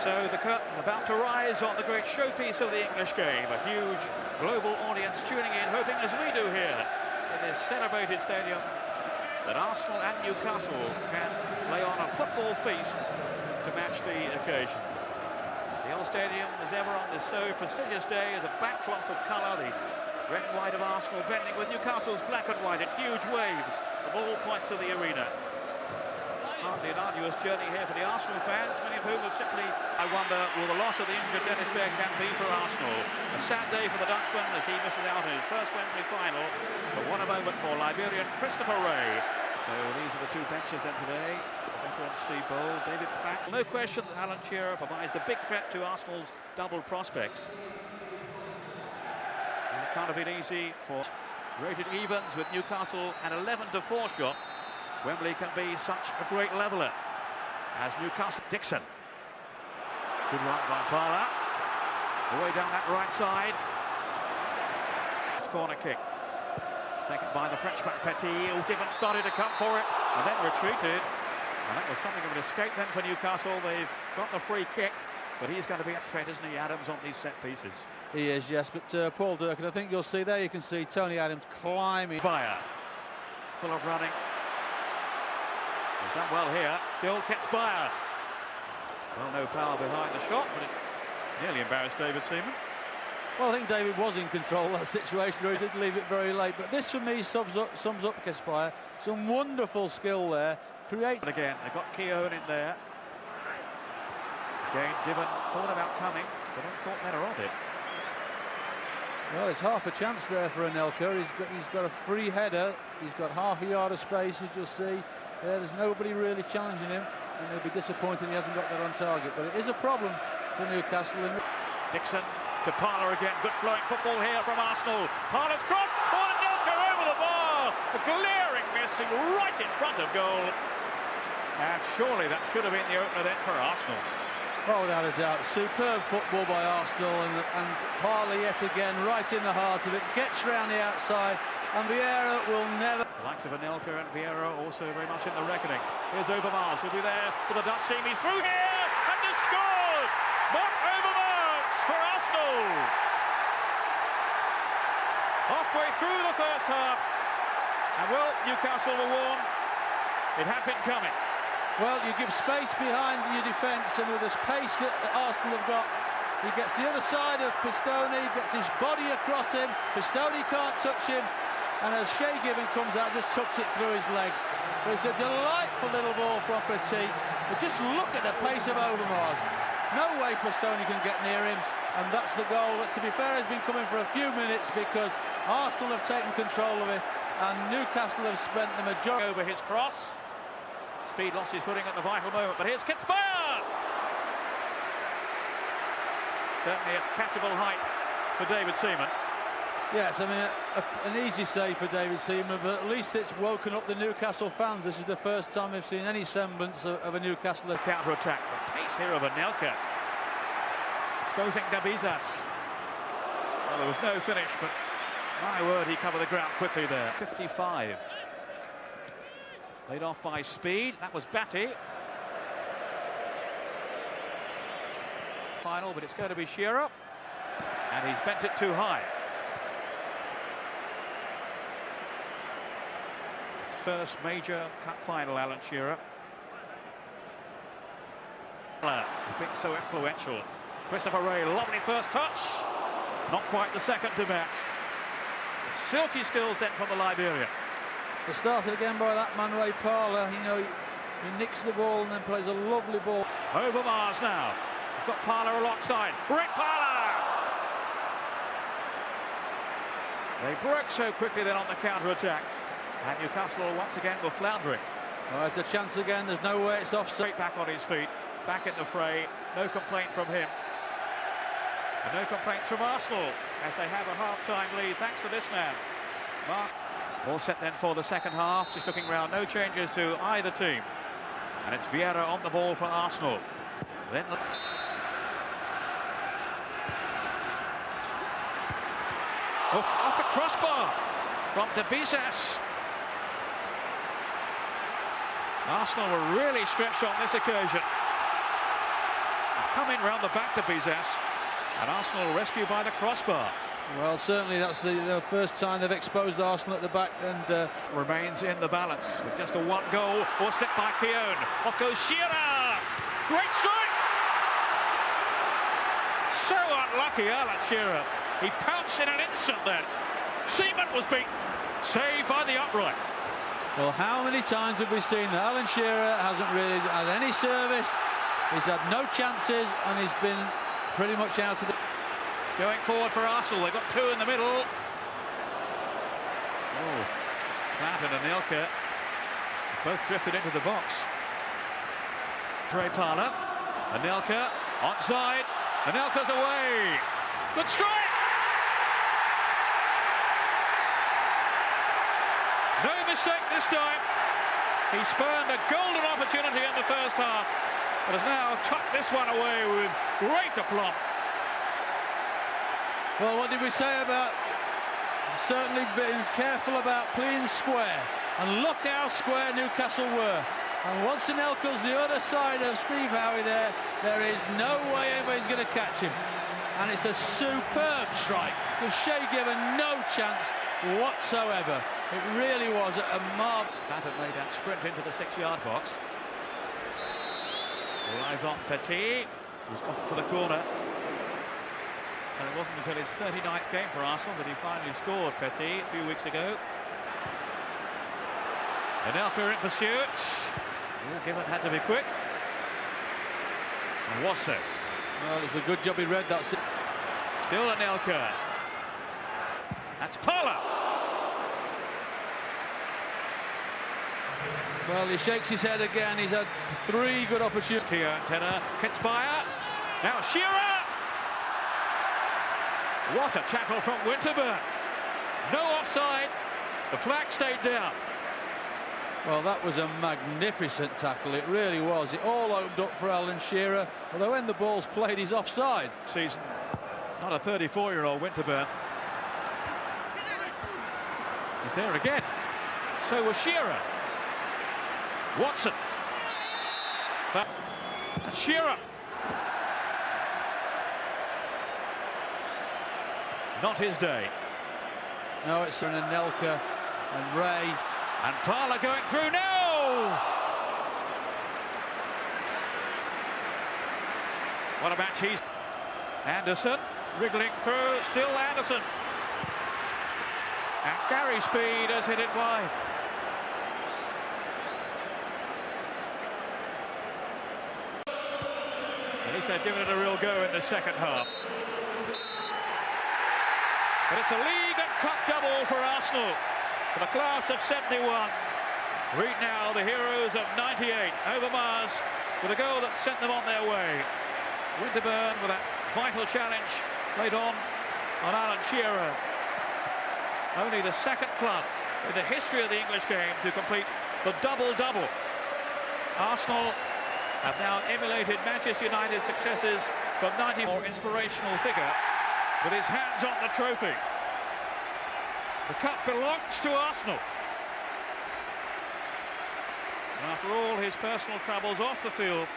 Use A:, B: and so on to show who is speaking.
A: So the curtain about to rise on the great showpiece of the English game. A huge global audience tuning in, hoping as we do here in this celebrated stadium that Arsenal and Newcastle can lay on a football feast to match the occasion. The old stadium, as ever on this so prestigious day, is a backcloth of colour. The red and white of Arsenal blending with Newcastle's black and white in huge waves of all points of the arena. Hardly an arduous journey here for the Arsenal fans, many of whom have simply, I wonder, will the loss of the injured Dennis Bergkamp be for Arsenal? A sad day for the Dutchman as he misses out in his first Wembley final, but what a moment for Liberian Christopher Ray. So these are the two benches then today. Veteran Steve Bold, David Platt. No question that Alan Shearer provides the big threat to Arsenal's double prospects. And it can't have been easy for rated evens with Newcastle an 11-4 shot. Wembley can be such a great leveller as Newcastle. Dixon. Good run by Parla. Away down that right side. Corner kick. Taken by the Frenchman Petit, who didn't started to come for it and then retreated. And that was something of an escape then for Newcastle. They've got the free kick, but he's going to be a threat, isn't he, Adams, on these set pieces?
B: He is, yes, but Paul Durkin, I think you'll see there, you can see Tony Adams climbing.
A: Bayer, full of running. He's done well here, still gets Bayer. Well, no power behind the shot, but it nearly embarrassed David Seaman.
B: Well, I think David was in control of that situation, or he did leave it very late. But this, for me, sums up Kespiah. Some wonderful skill there.
A: And again, they've got Keown in there. Again, Diven thought about coming, but then thought better of it.
B: Well, it's half a chance there for Anelka. He's got a free header. He's got half a yard of space, as you'll see. There's nobody really challenging him, and he'll be disappointed he hasn't got that on target. But it is a problem for Newcastle.
A: Dixon to Parla again. Good flowing football here from Arsenal. Parla's cross. Oh, Anelka over the bar. A glaring missing right in front of goal. And surely that should have been the opener then for Arsenal.
B: Oh, without a doubt. Superb football by Arsenal, and Parla yet again right in the heart of it. Gets round the outside, and Vieira will never...
A: The likes of Anelka and Vieira also very much in the reckoning. Here's Overmars, will be there for the Dutch team. He's through here, and he's scored! Mark Overmars for Arsenal! Halfway through the first half, and well, Newcastle were warned. It had been coming.
B: Well, you give space behind your defence, and with this pace that Arsenal have got, he gets the other side of Pistone, gets his body across him, Pistone can't touch him, and as Shea Given comes out, just tucks it through his legs. But it's a delightful little ball from Petit, but just look at the pace of Overmars. No way Pistone can get near him, and that's the goal that, to be fair, has been coming for a few minutes because Arsenal have taken control of it, and Newcastle have spent the majority...
A: Over his cross. Speed lost his footing at the vital moment, but here's Kespiah! Certainly a catchable height for David Seaman.
B: Yes, I mean, an easy save for David Seaman, but at least it's woken up the Newcastle fans. This is the first time they've seen any semblance of a Newcastle
A: counter-attack. The pace here of Anelka. Exposing Dabizas. Well, there was no finish, but my word, he covered the ground quickly there. 55. Laid off by Speed. That was Batty. Final, but it's going to be Shearer. And he's bent it too high. His first major cup final, Alan Shearer. He's been so influential. Christopher Ray, lovely first touch. Not quite the second to match. Silky skills then from the Liberian.
B: It started again by that man, Ray Parla. You know, he nicks the ball and then plays a lovely ball.
A: Overmars now. He's got Parla alongside. Rick Parla! They broke so quickly then on the counter-attack. And Newcastle once again were floundering.
B: Well, there's a chance again. There's no way it's offside.
A: Straight back on his feet. Back in the fray. No complaint from him. And no complaints from Arsenal as they have a half-time lead thanks to this man. Mark. All set then for the second half, just looking round, no changes to either team. And it's Vieira on the ball for Arsenal. Then off the crossbar from Dabizas. Arsenal were really stretched on this occasion. come in round the back to Bizas, and Arsenal rescued by the crossbar.
B: Well, certainly that's the first time they've exposed Arsenal at the back, and
A: remains in the balance with just a one goal or step by Keown. Off goes Shearer. Great strike. So unlucky, Alan Shearer. He pounced in an instant then. Seaman was beaten. Saved by the upright.
B: Well, how many times have we seen that Alan Shearer hasn't really had any service? He's had no chances, and he's been pretty much out of the...
A: Going forward for Arsenal, they've got two in the middle. Oh, Platt and Anelka both drifted into the box. Trey Parler, Anelka onside, Anelka's away. Good strike! No mistake this time. He spurned a golden opportunity in the first half, but has now tucked this one away with great aplomb.
B: Well, what did we say about certainly being careful about playing square? And look how square Newcastle were. And once Anelka's the other side of Steve Howe there is no way anybody's going to catch him. And it's a superb strike. With Shea given no chance whatsoever. It really was a marvel.
A: Platt had made that sprint into the 6-yard box. Relies on Petit, who's gone for the corner. And it wasn't until his 39th game for Arsenal that he finally scored, Petit, a few weeks ago. Anelka in pursuit. Oh, Given had to be quick. And was so.
B: Well, it's a good job he read that.
A: Still Anelka. That's Parler.
B: Well, he shakes his head again. He's had 3 good opportunities.
A: Keown's header. Kitzbauer. Now Shearer. What a tackle from Winterburn. No offside. The flag stayed down.
B: Well, that was a magnificent tackle. It really was. It all opened up for Alan Shearer. Although when the ball's played, he's offside.
A: Season. Not a 34-year-old Winterburn. He's there again. So was Shearer. Watson. And Shearer. Not his day.
B: No, it's Anelka and Ray.
A: And Parler going through now. What a match he's... Anderson wriggling through, still Anderson. And Gary Speed has hit it wide. At least they've given it a real go in the second half. But it's a league and cup double for Arsenal, for the class of 71. Read now the heroes of 98, Overmars with a goal that sent them on their way. Winterburn with a vital challenge played on Alan Shearer. Only the second club in the history of the English game to complete the double-double. Arsenal have now emulated Manchester United's successes from 90. More inspirational figure with his hands on the trophy. The cup belongs to Arsenal. And after all his personal troubles off the field,